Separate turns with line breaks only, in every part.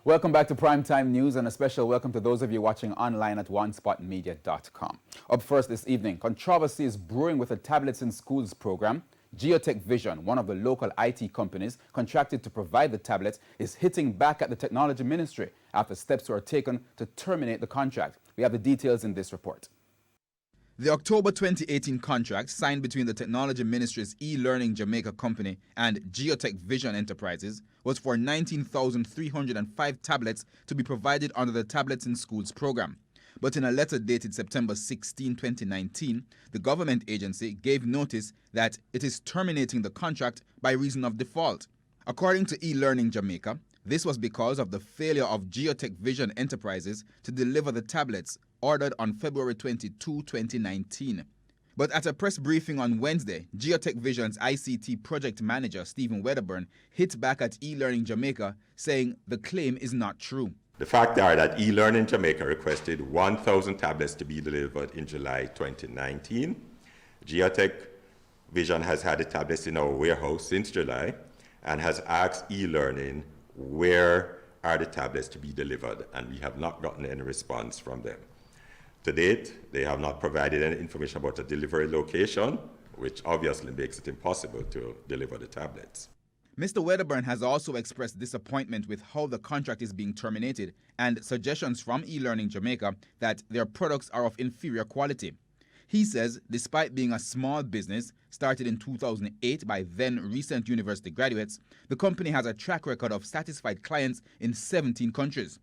Welcome back to Primetime News, and a special welcome to those of you watching online at onespotmedia.com. Up first this evening, controversy is brewing with the Tablets in Schools program. Geotech Vision, one of the local IT companies contracted to provide the tablets, is hitting back at the Technology Ministry after steps were taken to terminate the contract. We have the details in this report. The October 2018 contract signed between the Technology Ministry's e-Learning Jamaica company and Geotech Vision Enterprises was for 19,305 tablets to be provided under the Tablets in Schools program. But in a letter dated September 16, 2019, the government agency gave notice that it is terminating the contract by reason of default. According to e-Learning Jamaica, this was because of the failure of Geotech Vision Enterprises to deliver the tablets ordered on February 22, 2019. But at a press briefing on Wednesday, Geotech Vision's ICT project manager, Stephen Wedderburn, hit back at e-Learning Jamaica, saying the claim is not true.
The fact are that e-Learning Jamaica requested 1,000 tablets to be delivered in July 2019. Geotech Vision has had the tablets in our warehouse since July and has asked e-Learning where are the tablets to be delivered, and we have not gotten any response from them. To date, they have not provided any information about a delivery location, which obviously makes it impossible to deliver the tablets.
Mr. Wedderburn has also expressed disappointment with how the contract is being terminated and suggestions from e-Learning Jamaica that their products are of inferior quality. He says despite being a small business started in 2008 by then recent university graduates, the company has a track record of satisfied clients in 17 countries.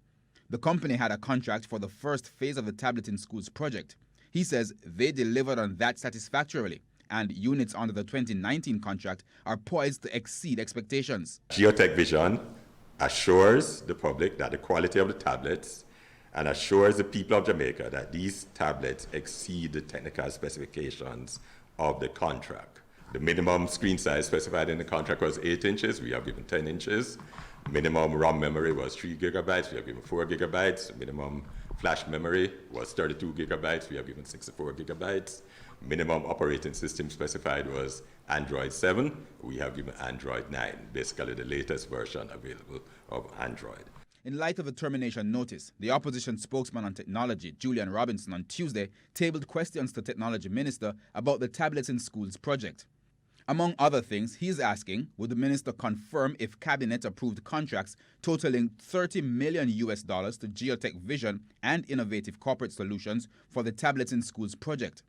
The company had a contract for the first phase of the Tablet in Schools project. He says they delivered on that satisfactorily, and units under the 2019 contract are poised to exceed expectations.
Geotech Vision assures the public that the quality of the tablets and assures the people of Jamaica that these tablets exceed the technical specifications of the contract. The minimum screen size specified in the contract was 8 inches. We have given 10 inches. Minimum ROM memory was 3 gigabytes. We have given 4 gigabytes. Minimum flash memory was 32 gigabytes. We have given 64 gigabytes. Minimum operating system specified was Android 7. We have given Android 9, basically the latest version available of Android.
In light of the termination notice, the opposition spokesman on technology, Julian Robinson, on Tuesday tabled questions to Technology Minister about the Tablets in Schools project. Among other things, he is asking, would the minister confirm if Cabinet approved contracts totaling $30 million to Geotech Vision and Innovative Corporate Solutions for the Tablets in Schools project.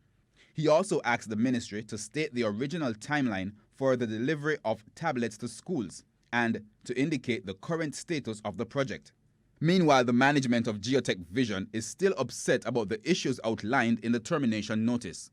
He also asked the ministry to state the original timeline for the delivery of tablets to schools and to indicate the current status of the project. Meanwhile, the management of Geotech Vision is still upset about the issues outlined in the termination notice.